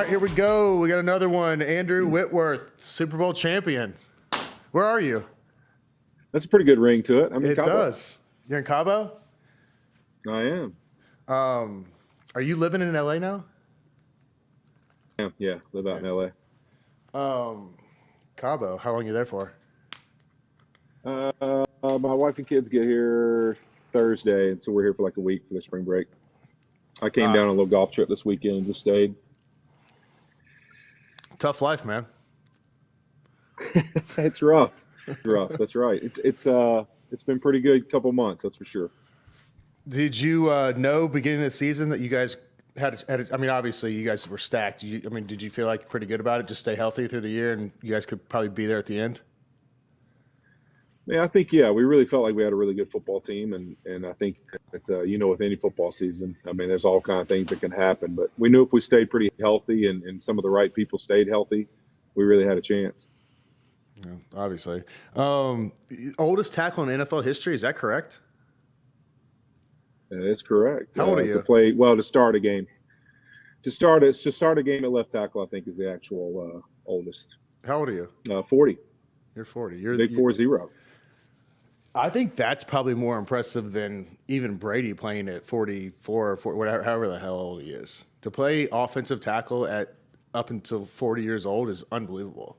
right, here we go. We got another one. Andrew Whitworth, Super Bowl champion. Where are you? That's a pretty good ring to it. I'm in It Cabo. does. You're in Cabo? I am. Are you living in LA now? Yeah, live out in LA. Cabo. How long are you there for? My wife and kids get here Thursday, and so we're here for like a week for the spring break. I came down on a little golf trip this weekend and just stayed. Tough life, man. It's rough. That's right. It's been pretty good couple months, that's for sure. Did you know beginning of the season that you guys had I mean, obviously you guys were stacked. Did you feel like pretty good about it? Just stay healthy through the year, and you guys could probably be there at the end? Yeah, I think, we really felt like we had a really good football team, and I think that, with any football season, I mean, there's all kind of things that can happen, but we knew if we stayed pretty healthy and some of the right people stayed healthy, we really had a chance. Yeah, obviously. Oldest tackle in NFL history, is that correct? That is correct. How old are you? To start a game. To start a game at left tackle, I think, is the actual oldest. How old are you? 40. You're 40. You're Big 4-0. I think that's probably more impressive than even Brady playing at 44 or 40, whatever, however the hell old he is. To play offensive tackle at up until 40 years old is unbelievable.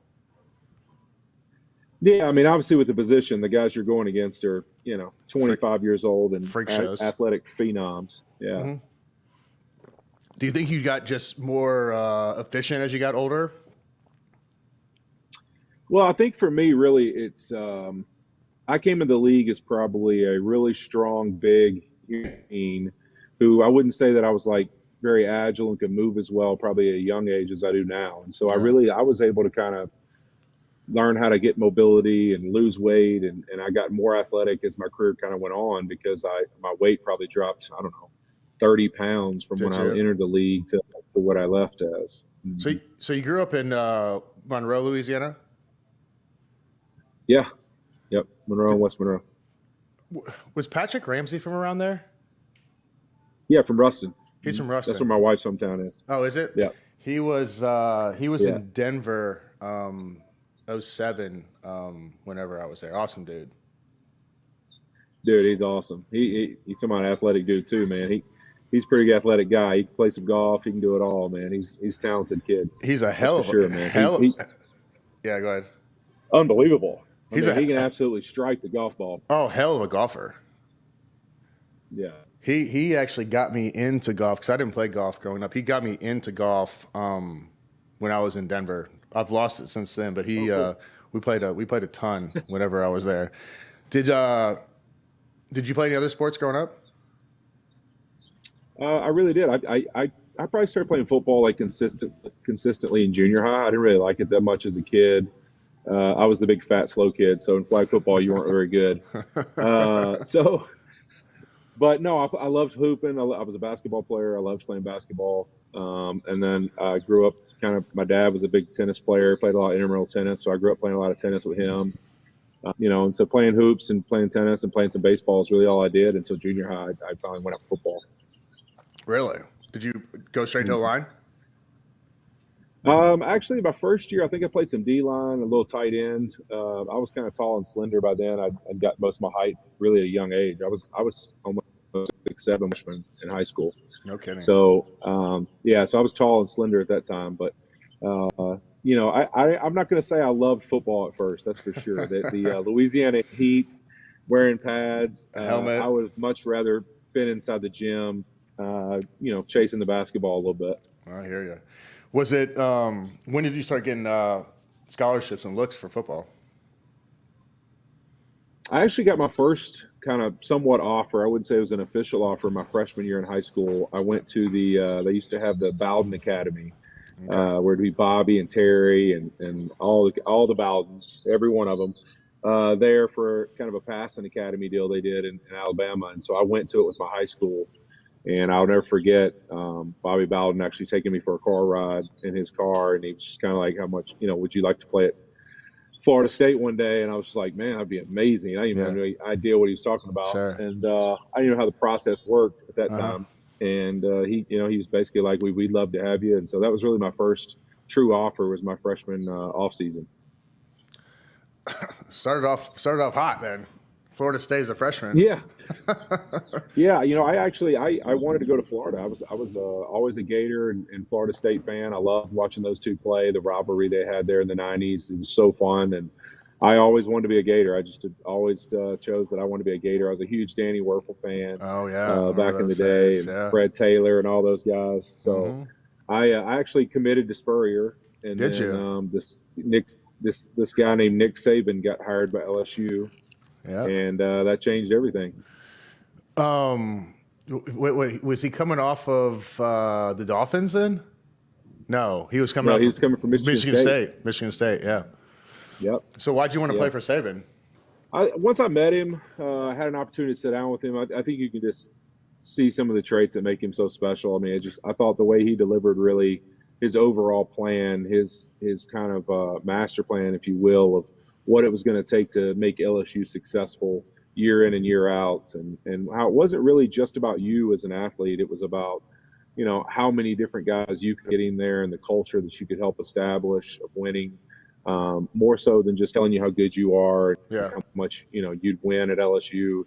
Yeah, I mean, obviously with the position, the guys you're going against are, 25 years old and freak shows. Athletic phenoms. Yeah. Mm-hmm. Do you think you got just more efficient as you got older? Well, I think for me, really, it's I came in the league as probably a really strong, big human who I wouldn't say that I was like very agile and could move as well, probably at a young age as I do now. And so I was able to kind of learn how to get mobility and lose weight. And I got more athletic as my career kind of went on because my weight probably dropped, 30 pounds from when I entered the league to what I left as. So you grew up in Monroe, Louisiana? Yeah. Yep. Monroe, West Monroe. Was Patrick Ramsey from around there? Yeah, from Ruston. He's from Ruston. That's where my wife's hometown is. Oh, is it? Yeah. He was in Denver 07 whenever I was there. Awesome dude. Dude, he's awesome. He's talking about athletic dude too, man. He's a pretty athletic guy. He can play some golf. He can do it all, man. He's a talented kid. He's a hell of a man. Yeah, go ahead. Unbelievable. He can absolutely strike the golf ball. Oh, hell of a golfer. Yeah. He actually got me into golf because I didn't play golf growing up. He got me into golf when I was in Denver. I've lost it since then, but we played a ton whenever I was there. Did you play any other sports growing up? I really did. I probably started playing football like consistently in junior high. I didn't really like it that much as a kid. I was the big fat slow kid, so in flag football you weren't very good. But no, I loved hooping. I was a basketball player. I loved playing basketball. And then I grew up my dad was a big tennis player, played a lot of intramural tennis, so I grew up playing a lot of tennis with him. And so playing hoops and playing tennis and playing some baseball is really all I did until junior high. I finally went up football. Really? Did you go straight to the line? Actually, my first year, I think I played some D-line, a little tight end. I was kind of tall and slender by then. I got most of my height really at a young age. I was almost 6'7" freshman in high school. No kidding. So, so I was tall and slender at that time. But, I'm not going to say I loved football at first. That's for sure. The Louisiana heat, wearing pads, helmet. I would have much rather been inside the gym, chasing the basketball a little bit. I hear you. Was it when did you start getting scholarships and looks for football? I actually got my first kind of somewhat offer. I wouldn't say it was an official offer my freshman year in high school. I went to they used to have the Bowden Academy, where it'd be Bobby and Terry and all the Bowdens, every one of them, there for kind of a passing academy deal they did in Alabama. And so I went to it with my high school. And I'll never forget Bobby Bowden actually taking me for a car ride in his car. And he was just kind of like, how much, would you like to play at Florida State one day? And I was just like, man, that'd be amazing. I didn't even have any idea what he was talking about. Sure. And I didn't know how the process worked at that time. and he was basically like, we'd love to have you. And so that was really my first true offer, was my freshman off season. Started off hot then. Florida State as a freshman. Yeah. Yeah, I wanted to go to Florida. I was always a Gator and Florida State fan. I loved watching those two play, the rivalry they had there in the 90s. It was so fun, and I always wanted to be a Gator. I just always chose that I wanted to be a Gator. I was a huge Danny Werfel fan. Oh yeah, back in the day, days, and Fred Taylor and all those guys. So I actually committed to Spurrier, and Did then this guy named Nick Saban got hired by LSU. Yeah. And that changed everything. Wait, was he coming off of the Dolphins then? No, he was coming. No, he was coming from Michigan State. Michigan State, yeah. Yep. So why'd you want to play for Saban? Once I met him, I had an opportunity to sit down with him. I think you can just see some of the traits that make him so special. I mean, I thought the way he delivered, really, his overall plan, his kind of master plan, if you will, of what it was going to take to make LSU successful year in and year out, and how it wasn't really just about you as an athlete. It was about, how many different guys you could get in there and the culture that you could help establish of winning, more so than just telling you how good you are, and how much, you'd win at LSU.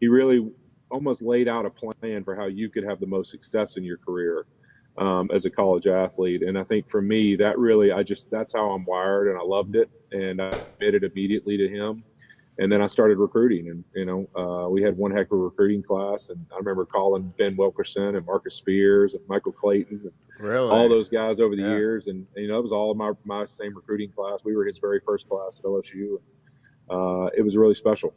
He really almost laid out a plan for how you could have the most success in your career as a college athlete. And I think for me, that really, that's how I'm wired, and I loved it. And I committed immediately to him. And then I started recruiting, and, we had one heck of a recruiting class. And I remember calling Ben Wilkerson and Marcus Spears and Michael Clayton, and all those guys over the years. And, it was all of my same recruiting class. We were his very first class at LSU. It was really special.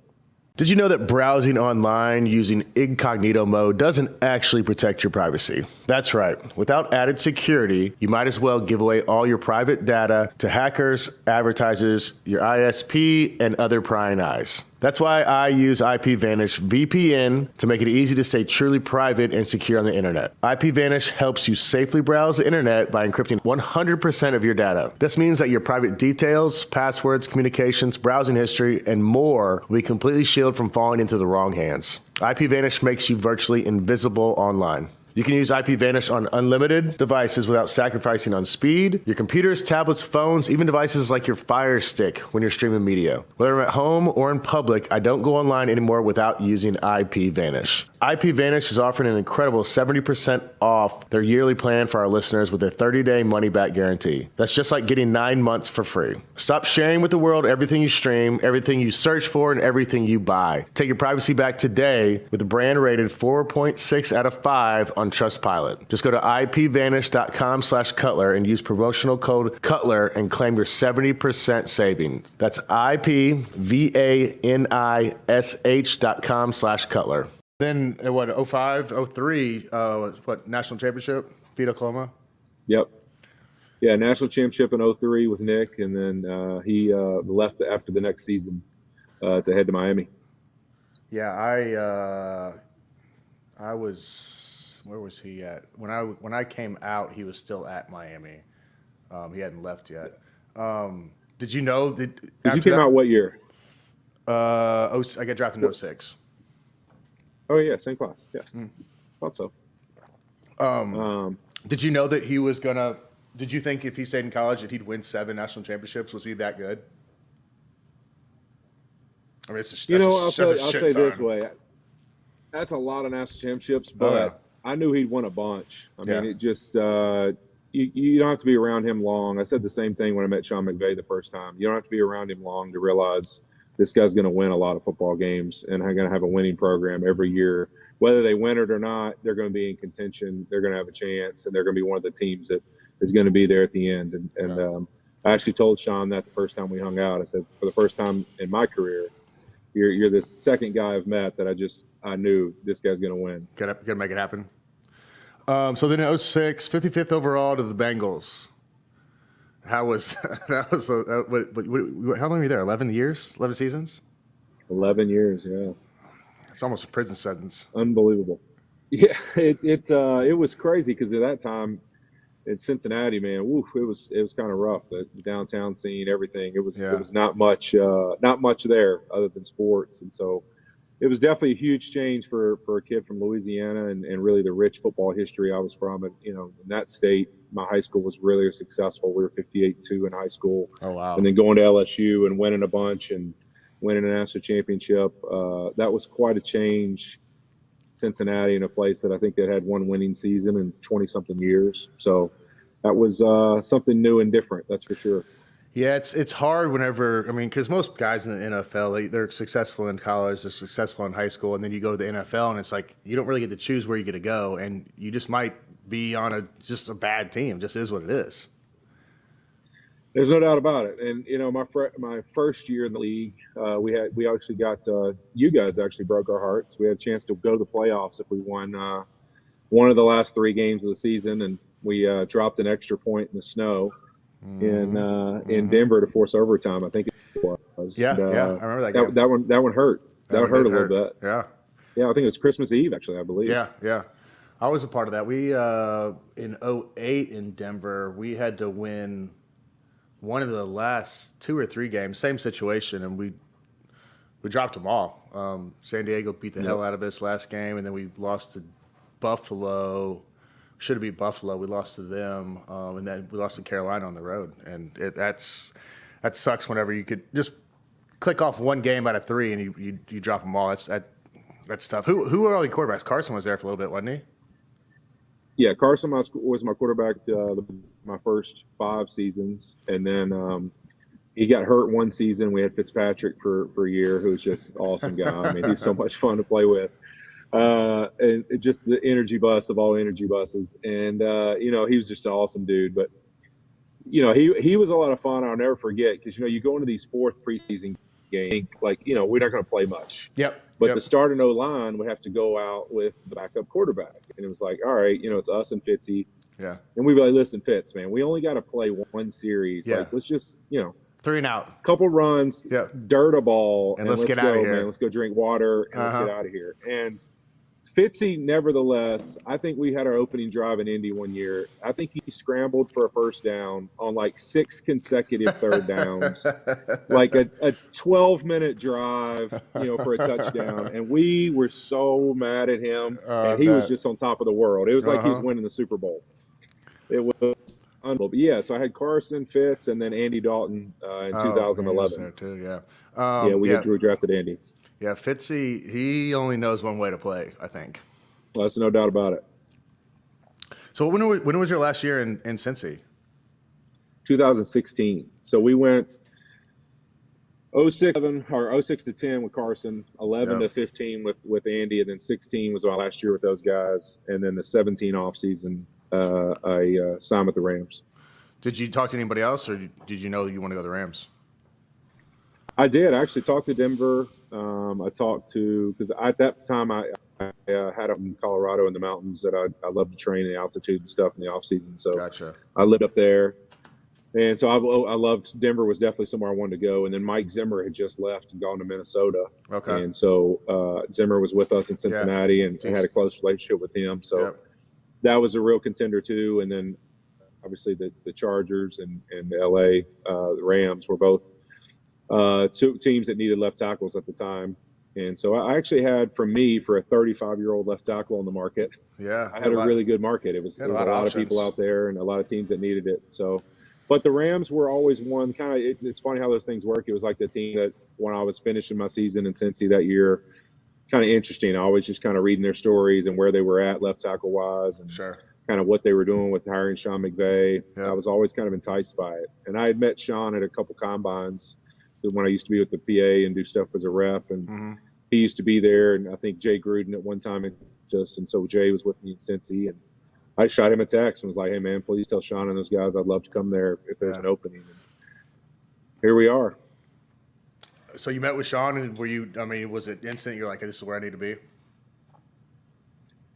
Did you know that browsing online using incognito mode doesn't actually protect your privacy? That's right. Without added security, you might as well give away all your private data to hackers, advertisers, your ISP, and other prying eyes. That's why I use IPVanish VPN to make it easy to stay truly private and secure on the internet. IPVanish helps you safely browse the internet by encrypting 100% of your data. This means that your private details, passwords, communications, browsing history, and more will be completely shielded from falling into the wrong hands. IPVanish makes you virtually invisible online. You can use IPVanish on unlimited devices without sacrificing on speed. Your computers, tablets, phones, even devices like your Fire Stick when you're streaming media. Whether I'm at home or in public, I don't go online anymore without using IPVanish. IPVanish is offering an incredible 70% off their yearly plan for our listeners with a 30-day money-back guarantee. That's just like getting 9 months for free. Stop sharing with the world everything you stream, everything you search for, and everything you buy. Take your privacy back today with a brand rated 4.6 out of 5 on Trustpilot. Just go to ipvanish.com/Cutler and use promotional code Cutler and claim your 70% savings. That's ipvanish.com/Cutler. Then what, 05, 03, national championship, beat Oklahoma? Yep. Yeah, national championship in 03 with Nick, and then he left after the next season to head to Miami. Yeah, I was, where was he at? When I came out, he was still at Miami. He hadn't left yet. Did you know that? Did you came out what year? I got drafted in 06. Oh yeah, same class. Yeah, thought so. Did you know that he was gonna? Did you think if he stayed in college that he'd win 7 national championships? Was he that good? I mean, I'll say this way: that's a lot of national championships, but I knew he'd win a bunch. I mean, it just you don't have to be around him long. I said the same thing when I met Sean McVay the first time. You don't have to be around him long to realize this guy's going to win a lot of football games and going to have a winning program every year. Whether they win it or not, they're going to be in contention. They're going to have a chance, and they're going to be one of the teams that is going to be there at the end. And I actually told Sean that the first time we hung out. I said, for the first time in my career, you're the second guy I've met that I knew this guy's going to win. Got to make it happen. So then in 06, 55th overall to the Bengals. How was that? How long were you there? 11 years? 11 seasons? 11 years, yeah. It's almost a prison sentence. Unbelievable. Yeah, it was crazy because at that time in Cincinnati, man, it was kind of rough. The downtown scene, everything. It was not much there other than sports, and so it was definitely a huge change for a kid from Louisiana and really the rich football history I was from. And, in that state, my high school was really successful. We were 58-2 in high school. Oh, wow. And then going to LSU and winning a bunch and winning a national championship. That was quite a change. Cincinnati, in a place that I think that had one winning season in 20-something years. So that was something new and different, that's for sure. Yeah, it's hard whenever, because most guys in the NFL, they're successful in college, they're successful in high school, and then you go to the NFL, and it's like you don't really get to choose where you get to go, and you just might be on just a bad team. Just is what it is. There's no doubt about it. And my first year in the league, we actually got you guys actually broke our hearts. We had a chance to go to the playoffs if we won one of the last 3 games of the season, and we dropped an extra point in the snow in Denver to force overtime. I think it was. Yeah, and, I remember that game. That one hurt. That one hurt a little bit. Yeah. Yeah, I think it was Christmas Eve, actually, I believe. Yeah. I was a part of that. We in 2008 in Denver, we had to win one of the last 2 or 3 games, same situation, and we dropped them all. San Diego beat the hell out of us last game, and then we lost to Buffalo. Should have beat Buffalo. We lost to them, and then we lost to Carolina on the road. And that sucks whenever you could just click off one game out of 3 and you drop them all. That's tough. Who are all the quarterbacks? Carson was there for a little bit, wasn't he? Yeah, Carson was my quarterback my first 5 seasons, and then he got hurt one season. We had Fitzpatrick for a year, who's just an awesome guy. I mean, he's so much fun to play with. And just the energy bus of all energy buses. And, he was just an awesome dude. But, he was a lot of fun. I'll never forget because, you go into these 4th preseason games, like, we're not going to play much. Yep. But the starting O-line would have to go out with the backup quarterback. And it was like, all right, it's us and Fitzy. Yeah. And we'd be like, listen, Fitz, man, we only got to play one series. Yeah. Like, let's just, 3 and out. Couple runs, dirt a ball, and let's get out of here. Man. Let's go drink water and let's get out of here. And Fitzy, nevertheless, I think we had our opening drive in Indy one year. I think he scrambled for a first down on like 6 consecutive third downs, like a 12-minute drive, for a touchdown. And we were so mad at him, and he was just on top of the world. It was like he was winning the Super Bowl. It was unbelievable. But yeah, so I had Carson, Fitz, and then Andy Dalton in 2011. There too, yeah. We drafted Andy. Yeah, Fitzy, he only knows one way to play, I think. Well, that's no doubt about it. So when was your last year in Cincy? 2016. So we went 06 to 10 with Carson, 11 to 15 with Andy, and then 16 was my last year with those guys. And then the 17 off season, I signed with the Rams. Did you talk to anybody else, or did you know you want to go to the Rams? I did. I actually talked to Denver. I talked to, because at that time I had up in Colorado in the mountains that I love to train in the altitude and stuff in the off season. So gotcha. I lived up there. And so I loved Denver, was definitely somewhere I wanted to go. And then Mike Zimmer had just left and gone to Minnesota. Okay. And so Zimmer was with us in Cincinnati and had a close relationship with him. So that was a real contender too. And then obviously the Chargers and the LA, the Rams were both 2 teams that needed left tackles at the time. And so I actually had, for a 35-year-old left tackle on the market, I had a really good market. It was a lot of people out there and a lot of teams that needed it. So, but the Rams were always one kind of, it's funny how those things work. It was like the team that when I was finishing my season in Cincy that year, kind of interesting. I was just kind of reading their stories and where they were at left tackle wise and kind of what they were doing with hiring Sean McVay. I was always kind of enticed by it. And I had met Sean at a couple combines when I used to be with the PA and do stuff as a rep, and he used to be there. And I think Jay Gruden at one time, and so Jay was with me in Cincy, and I shot him a text and was like, "Hey man, please tell Sean and those guys I'd love to come there if there's an opening." And here we are. So you met with Sean, and was it instant? You're like, hey, "This is where I need to be."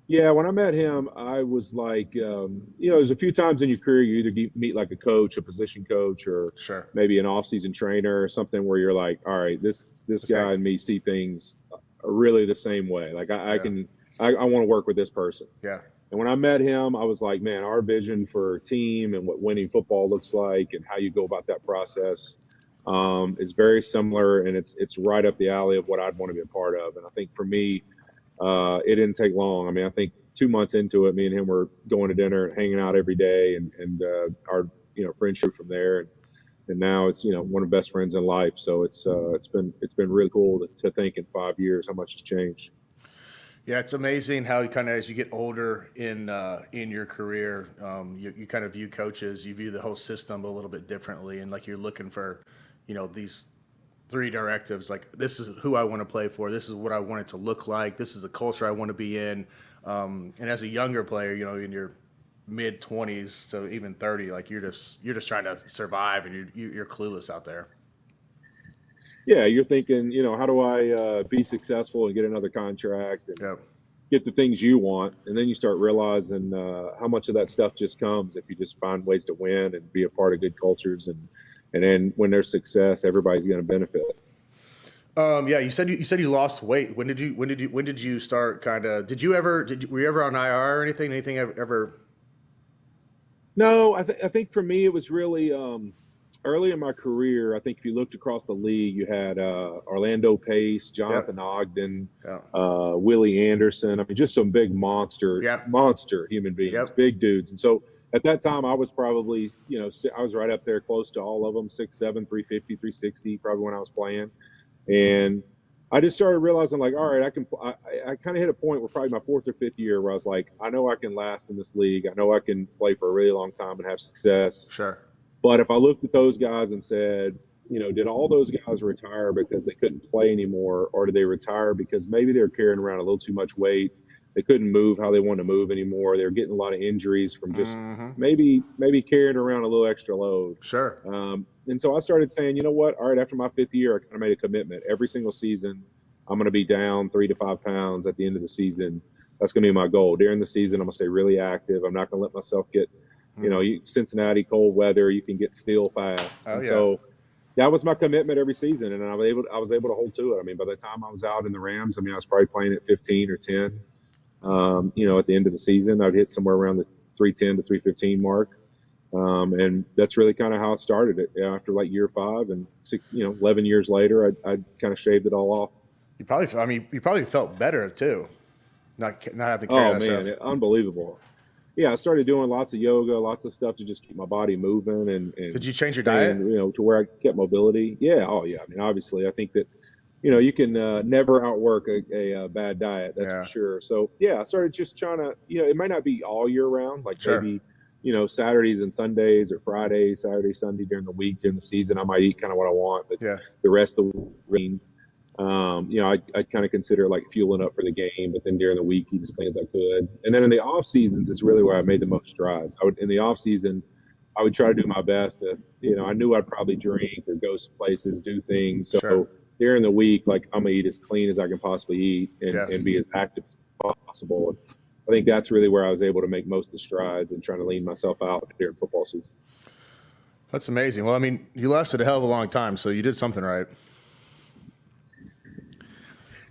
Yeah, when I met him, I was like, there's a few times in your career you either meet like a coach, a position coach, or maybe an off-season trainer or something where you're like, all right, this guy and me see things really the same way. Like I want to work with this person. Yeah. And when I met him, I was like, man, our vision for a team and what winning football looks like and how you go about that process is very similar, and it's right up the alley of what I'd want to be a part of. And I think for me, it didn't take long. I mean, I think 2 months into it, me and him were going to dinner and hanging out every day, and our friendship from there. And now it's one of the best friends in life. So it's been really cool to think in 5 years how much has changed. Yeah, it's amazing how you kind of, as you get older in your career, you kind of view coaches, you view the whole system a little bit differently, and like you're looking for, these three directives. Like, this is who I want to play for. This is what I want it to look like. This is the culture I want to be in. And as a younger player, in your mid 20s to even 30, like you're just trying to survive, and you're clueless out there. Yeah, you're thinking, how do I be successful and get another contract and Yep. get the things you want? And then you start realizing how much of that stuff just comes if you just find ways to win and be a part of good cultures. And then when there's success, everybody's going to benefit. Yeah, you said you lost weight. When did you start kind of? Were you ever on IR or anything? Anything ever? No, I think for me it was really early in my career. I think if you looked across the league, you had Orlando Pace, Jonathan Ogden, Willie Anderson. I mean, just some big monster human beings, big dudes. And so at that time, I was probably, I was right up there close to all of them, 6'7", 350, 360, probably when I was playing. And I just started realizing, like, all right, I kind of hit a point where probably my fourth or fifth year where I was like, I know I can last in this league. I know I can play for a really long time and have success. Sure. But if I looked at those guys and said, did all those guys retire because they couldn't play anymore, or did they retire because maybe they were carrying around a little too much weight? They couldn't move how they wanted to move anymore. They were getting a lot of injuries from just maybe carrying around a little extra load. Sure. And so I started saying, you know what? All right, after my fifth year, I kind of made a commitment. Every single season, I'm going to be down 3 to 5 pounds at the end of the season. That's going to be my goal. During the season, I'm going to stay really active. I'm not going to let myself get, Cincinnati, cold weather, you can get still fast. So that was my commitment every season, and I was able to hold to it. I mean, by the time I was out in the Rams, I was probably playing at 15 or 10. At the end of the season, I'd hit somewhere around the 310 to 315 mark. And that's really kind of how I started it. After like year 5 and 6, 11 years later, I kind of shaved it all off. You probably felt better too, not having to carry that stuff. Unbelievable. Yeah, I started doing lots of yoga, lots of stuff to just keep my body moving. And did you change your diet? To where I kept mobility. Yeah. Oh, yeah. I mean, obviously, I think that you can never outwork a bad diet. That's for sure. So yeah, I started just trying to. It might not be all year round, like maybe Saturdays and Sundays, or Fridays, Saturday, Sunday during the week, during the season, I might eat kind of what I want, but the rest of the week, I kind of consider it like fueling up for the game, but then during the week, eat as clean as I could. And then in the off seasons is really where I made the most strides. In the off season, I would try to do my best. I knew I'd probably drink or go some places, do things. So during the week, like, I'm gonna eat as clean as I can possibly eat and be as active as possible. And I think that's really where I was able to make most of the strides and trying to lean myself out during football season. That's amazing. Well, I mean, you lasted a hell of a long time, so you did something right.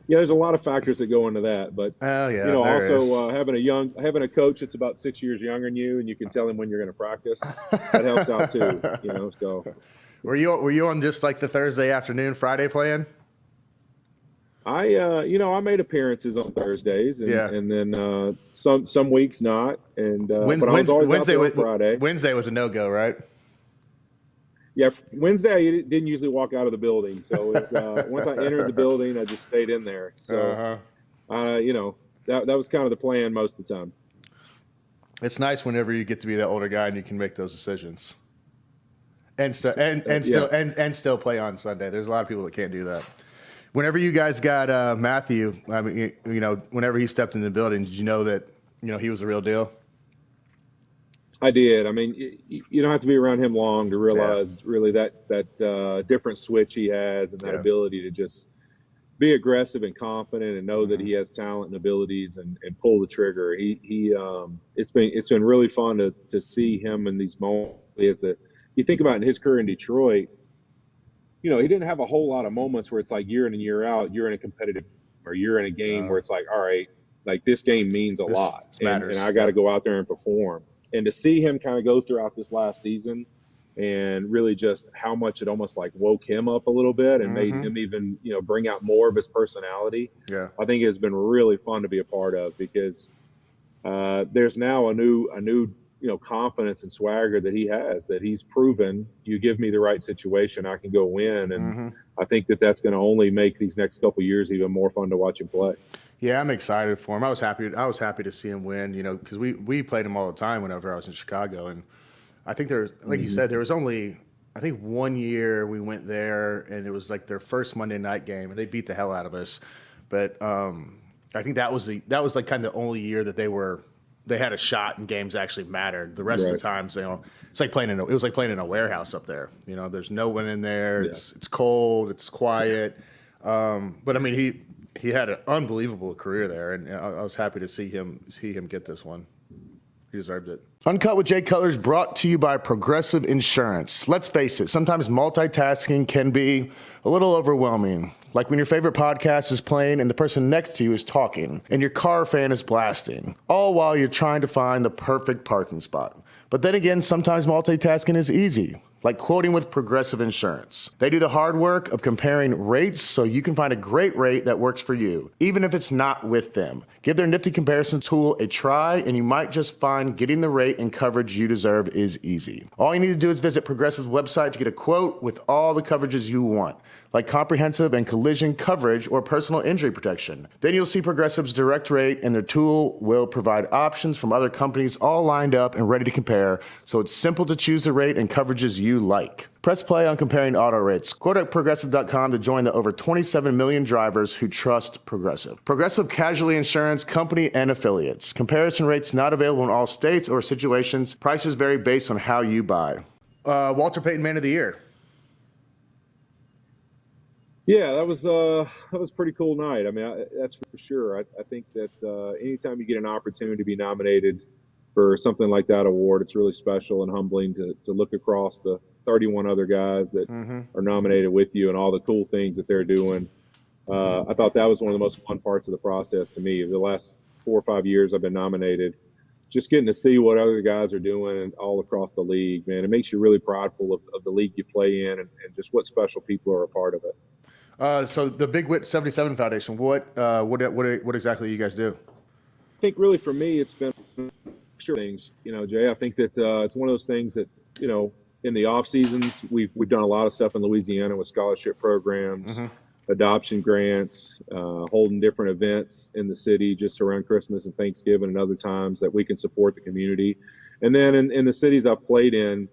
Yeah, there's a lot of factors that go into that, but also having a coach that's about 6 years younger than you, and you can tell him when you're going to practice, that helps out too. So were you on just like the Thursday afternoon, Friday playing? I made appearances on Thursdays, and then some weeks not, and but I was always out there on Friday. Wednesday was a no-go, right? Yeah, Wednesday I didn't usually walk out of the building, so it's once I entered the building, I just stayed in there. So, that was kind of the plan most of the time. It's nice whenever you get to be that older guy and you can make those decisions, and still play on Sunday. There's a lot of people that can't do that. Whenever you guys got Matthew, I mean, whenever he stepped in the building, did you know that he was the real deal? I did. I mean, you don't have to be around him long to realize really that different switch he has, and that ability to just be aggressive and confident and know that he has talent and abilities and pull the trigger. It's been really fun to see him in these moments. You think about in his career in Detroit, he didn't have a whole lot of moments where it's like year in and year out, you're in a competitive or you're in a game where it's like, all right, like this game means a lot, and I got to go out there and perform. And to see him kind of go throughout this last season, and really just how much it almost like woke him up a little bit and made him even, bring out more of his personality. Yeah. I think it's been really fun to be a part of, because there's now a new confidence and swagger that he has, that he's proven, you give me the right situation, I can go win. And I think that that's going to only make these next couple of years even more fun to watch him play. Yeah, I'm excited for him. I was happy to see him win, because we played him all the time whenever I was in Chicago. And I think there's, like you said, there was only, I think, 1 year we went there, and it was like their first Monday night game, and they beat the hell out of us. But I think that was like kind of the only year that they had a shot and games actually mattered. The rest of the times, it's like it was like playing in a warehouse up there. There's no one in there. Yeah. It's cold. It's quiet. But I mean, he had an unbelievable career there, and I was happy to see him get this one. He deserved it. Uncut with Jay Cutler is brought to you by Progressive Insurance. Let's face it, sometimes multitasking can be a little overwhelming. Like when your favorite podcast is playing and the person next to you is talking and your car fan is blasting, all while you're trying to find the perfect parking spot. But then again, sometimes multitasking is easy, like quoting with Progressive Insurance. They do the hard work of comparing rates so you can find a great rate that works for you, even if it's not with them. Give their nifty comparison tool a try, and you might just find getting the rate and coverage you deserve is easy. All you need to do is visit Progressive's website to get a quote with all the coverages you want, like comprehensive and collision coverage or personal injury protection. Then you'll see Progressive's direct rate, and their tool will provide options from other companies all lined up and ready to compare, so it's simple to choose the rate and coverages you like. Press play on comparing auto rates. Quote at Progressive.com to join the over 27 million drivers who trust Progressive. Progressive Casualty Insurance Company and Affiliates. Comparison rates not available in all states or situations. Prices vary based on how you buy. Walter Payton Man of the Year. Yeah, that was a pretty cool night. I mean, that's for sure. I think that anytime you get an opportunity to be nominated for something like that award, it's really special and humbling to look across the 31 other guys that are nominated with you and all the cool things that they're doing. I thought that was one of the most fun parts of the process to me. The last 4 or 5 years I've been nominated, just getting to see what other guys are doing all across the league, man, it makes you really prideful of the league you play in and just what special people are a part of it. So the Big Wit 77 Foundation, what exactly you guys do? I think really for me, it's been things, Jay. I think that it's one of those things that, in the off seasons, we've done a lot of stuff in Louisiana with scholarship programs, adoption grants, holding different events in the city just around Christmas and Thanksgiving and other times that we can support the community. And then in the cities I've played in,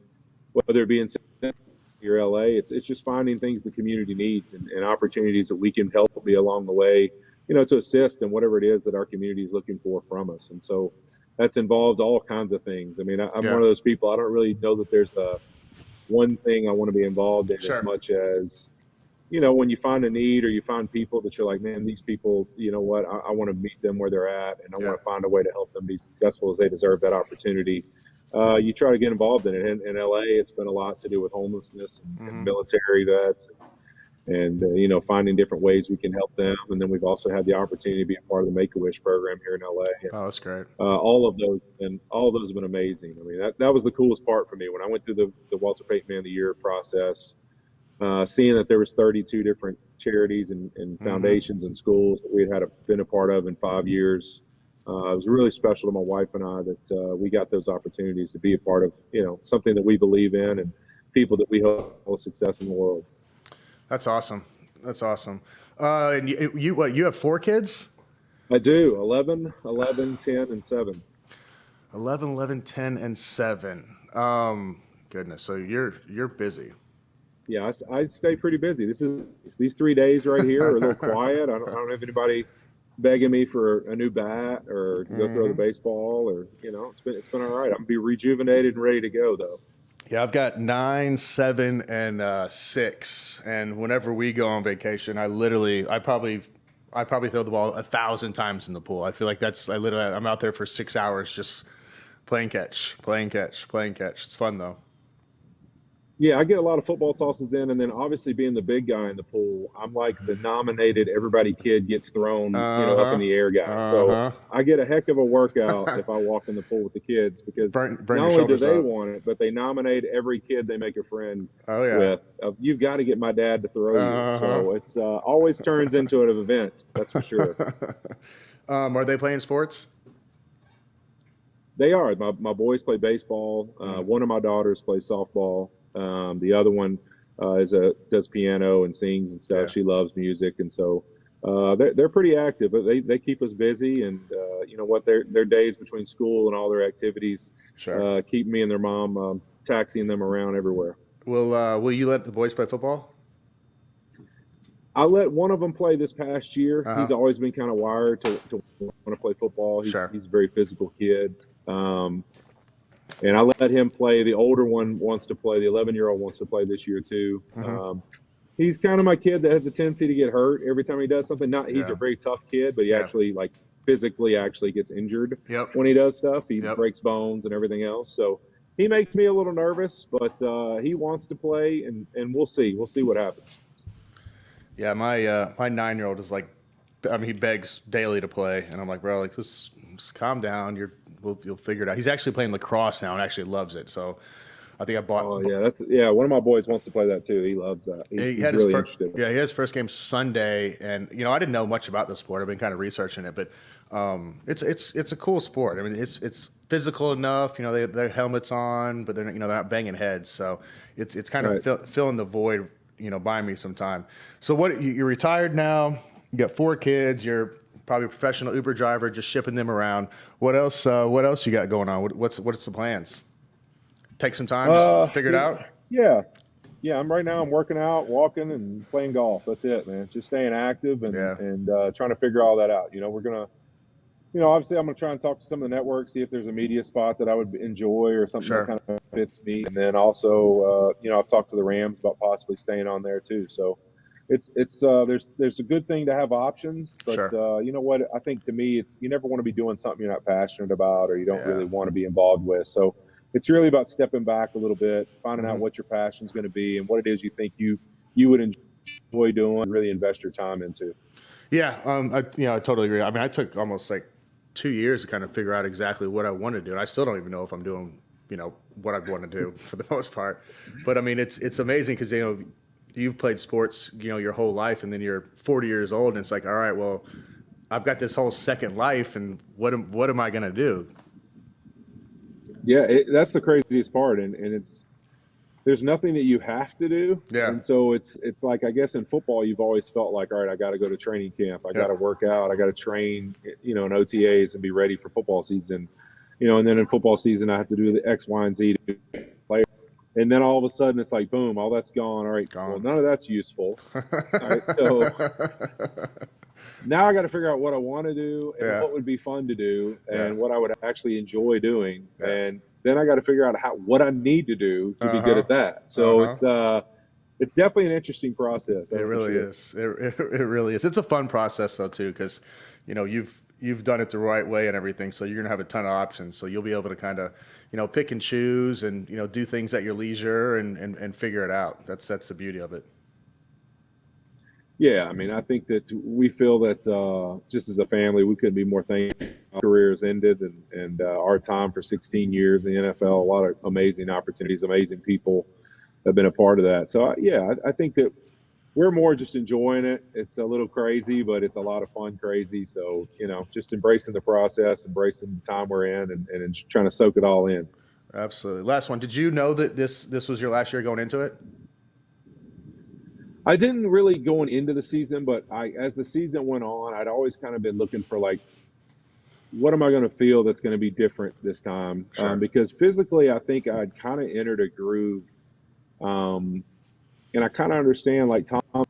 whether it be in Cincinnati or LA, it's just finding things the community needs and opportunities that we can help be along the way, to assist in whatever it is that our community is looking for from us. And so that's involved all kinds of things. I mean, I'm one of those people, I don't really know that there's one thing I want to be involved in as much as, when you find a need or you find people that you're like, man, these people, what, I want to meet them where they're at, and I want to find a way to help them be successful as they deserve that opportunity. You try to get involved in it. In LA, it's been a lot to do with homelessness and military vets and finding different ways we can help them. And then we've also had the opportunity to be a part of the Make-A-Wish program here in LA. And, that's great. all of those have been amazing. I mean, that was the coolest part for me when I went through the Walter Payton Man of the Year process, seeing that there was 32 different charities and foundations and schools that we had been a part of in 5 years. It was really special to my wife and I that we got those opportunities to be a part of, something that we believe in and people that we hope will success in the world. That's awesome. And you have 4 kids? I do. 11, 10, and 7. 11, 10, and 7. Goodness. So you're busy. Yeah, I stay pretty busy. These 3 days right here are a little quiet. I don't have anybody begging me for a new bat or to go throw the baseball or, it's been all right. I'm gonna be rejuvenated and ready to go though. Yeah, I've got 9, 7, and 6. And whenever we go on vacation, I probably throw the ball 1,000 times in the pool. I feel like I'm out there for 6 hours just playing catch. It's fun though. Yeah, I get a lot of football tosses in, and then obviously being the big guy in the pool, I'm like the nominated everybody kid gets thrown, up in Uh-huh. the air guy. So Uh-huh. I get a heck of a workout if I walk in the pool with the kids because Bring not your only do shoulders they up. want it, but they nominate every kid they make a friend Oh yeah. with. You've got to get my dad to throw you. Uh-huh. So it's always turns into an event. That's for sure. Are they playing sports? They are. My boys play baseball. Mm, One of my daughters plays softball. The other one does piano and sings and stuff. yeah, She loves music, and so they're pretty active. But they keep us busy, and you know what? Their days between school and all their activities sure. keep me and their mom taxiing them around everywhere. Will you let the boys play football? I let one of them play this past year. Uh-huh. He's always been kind of wired to want to play football. Sure. He's a very physical kid. And I let him play. The older one wants to play. The 11-year-old wants to play this year too. Hmm. He's kind of my kid that has a tendency to get hurt every time he does something. Not he's a Yeah. very tough kid, but he Yeah. actually like physically actually gets injured Yep. when he does stuff. He Yep. breaks bones and everything else. So he makes me a little nervous, but he wants to play, and we'll see. We'll see what happens. Yeah. My 9-year-old is like, I mean, he begs daily to play, and I'm like, bro, like just calm down. You'll figure it out. He's actually playing lacrosse now and actually loves it. So I think I Oh bought. yeah. One of my boys wants to play that too. He loves that. He He's had his really first, interested. yeah, he had his first game Sunday, and I didn't know much about the sport. I've been kind of researching it, but it's a cool sport. I mean, it's physical enough. Their helmets on, but they're not banging heads, so it's kind of Right. filling the void. Buying me some time. So you're retired now? You got 4 kids. You're probably a professional Uber driver, just shipping them around. What else? What else you got going on? What's the plans? Take some time, just figure it Yeah, out. yeah. Yeah, I'm working out, walking, and playing golf. That's it, man. Just staying active and Yeah, trying to figure all that out. We're gonna, obviously, I'm gonna try and talk to some of the networks, see if there's a media spot that I would enjoy or something that sure. kind of fits me. And then also, I've talked to the Rams about possibly staying on there too. So it's there's a good thing to have options, but Sure. you know what? I think to me, it's you never want to be doing something you're not passionate about or you don't Yeah. really want to be involved with. So it's really about stepping back a little bit, finding Hmm. out what your passion's going to be and what it is you think you would enjoy doing, really invest your time into. Yeah, I totally agree. I mean, I took almost like 2 years to kind of figure out exactly what I want to do, and I still don't even know if I'm doing, what I'd want to do for the most part. But I mean, it's amazing because you've played sports, your whole life, and then you're 40 years old, and it's like, all right, well, I've got this whole second life, and what am I gonna do? Yeah, that's the craziest part, and it's there's nothing that you have to do, Yeah. and so it's like I guess in football you've always felt like, all right, I got to go to training camp, I got to Yep. work out, I got to train, in OTAs and be ready for football season, and then in football season I have to do the X, Y, and Z to play, and then all of a sudden it's like boom, all that's gone. All right, well Gone. none of that's useful. All right, so now I got to figure out what I want to do and Yeah. what would be fun to do Yeah. and what I would actually enjoy doing. Yeah. And then I got to figure out what I need to do to be Uh good huh. at that. Uh So huh. it's definitely an interesting process, It that's for really sure. is. It really is. It's a fun process though too, because you've done it the right way and everything. So you're gonna have a ton of options. So you'll be able to kind of pick and choose and do things at your leisure and figure it out. That's the beauty of it. Yeah, I mean, I think that we feel that just as a family, we couldn't be more thankful. Our careers ended, and our time for 16 years in the NFL, a lot of amazing opportunities, amazing people have been a part of that. So, yeah, I think that we're more just enjoying it. It's a little crazy, but it's a lot of fun crazy. So, just embracing the process, embracing the time we're in, and trying to soak it all in. Absolutely. Last one. Did you know that this was your last year going into it? I didn't really going into the season, but as the season went on, I'd always kind of been looking for like, what am I going to feel that's going to be different this time? Sure. Because physically, I think I'd kind of entered a groove, um, and I kind of understand like Tom a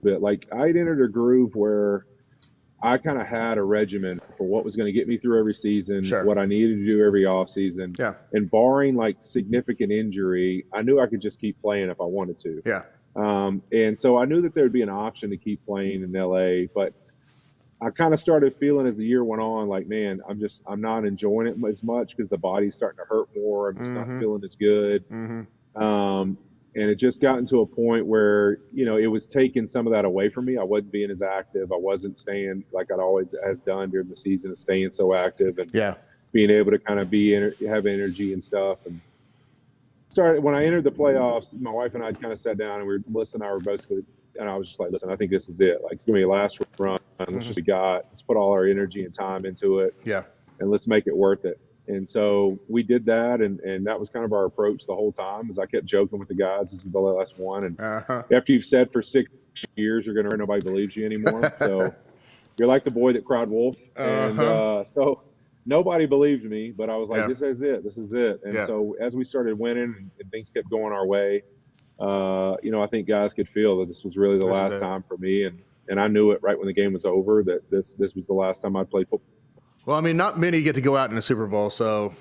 bit. Like I'd entered a groove where I kind of had a regimen for what was going to get me through every season, Sure. what I needed to do every off season, Yeah. and barring like significant injury, I knew I could just keep playing if I wanted to. Yeah. And so I knew that there would be an option to keep playing in LA, but I kind of started feeling as the year went on, like, man, I'm not enjoying it as much because the body's starting to hurt more. I'm just not Mm-hmm. feeling as good. Mm-hmm. Um, And it just gotten to a point where, it was taking some of that away from me. I wasn't being as active. I wasn't staying like I'd always has done during the season, of staying so active and Yeah. being able to kind of have energy and stuff. And when I entered the playoffs, my wife and I kind of sat down and Melissa and I were basically, and I was just like, listen, I think this is it. Like, it's going to be a last run. Let's just let's put all our energy and time into it. Yeah. And let's make it worth it. And so we did that, and that was kind of our approach the whole time. As I kept joking with the guys, this is the last one. And after you've said for 6 years you're going to, nobody believes you anymore. So you're like the boy that cried wolf. And so nobody believed me, but I was like, this is it. This is it. And so as we started winning and things kept going our way, I think guys could feel that this was really the last time for me. And I knew it right when the game was over that this was the last time I'd play football. Well, I mean, not many get to go out in a Super Bowl, so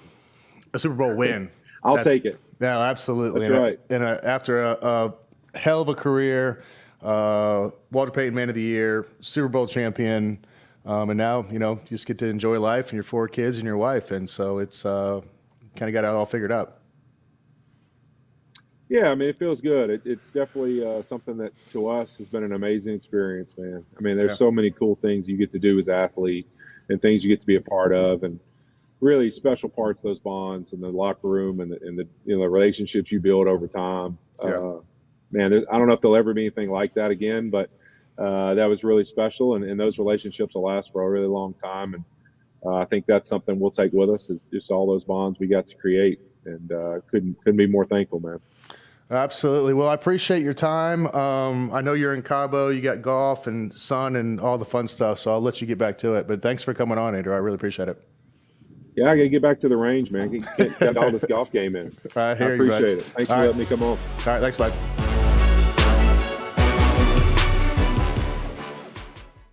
a Super Bowl win. I'll take it. Yeah, absolutely. That's right. And after a hell of a career, Walter Payton Man of the Year, Super Bowl champion, and now, you just get to enjoy life and your 4 kids and your wife. And so it's kind of got it all figured out. Yeah, I mean, it feels good. It's definitely something that to us has been an amazing experience, man. I mean, there's so many cool things you get to do as an athlete and things you get to be a part of, and really special parts of those bonds in the locker room and the the relationships you build over time. Man, I don't know if there'll ever be anything like that again, but that was really special, and those relationships will last for a really long time. And I think that's something we'll take with us, is just all those bonds we got to create, and couldn't be more thankful, man. Absolutely. Well, I appreciate your time. I know you're in Cabo. You got golf and sun and all the fun stuff, so I'll let you get back to it. But thanks for coming on, Andrew. I really appreciate it. Yeah, I got to get back to the range, man. Get all this golf game in. I appreciate it. Thanks for letting me come on. All right, thanks, bud.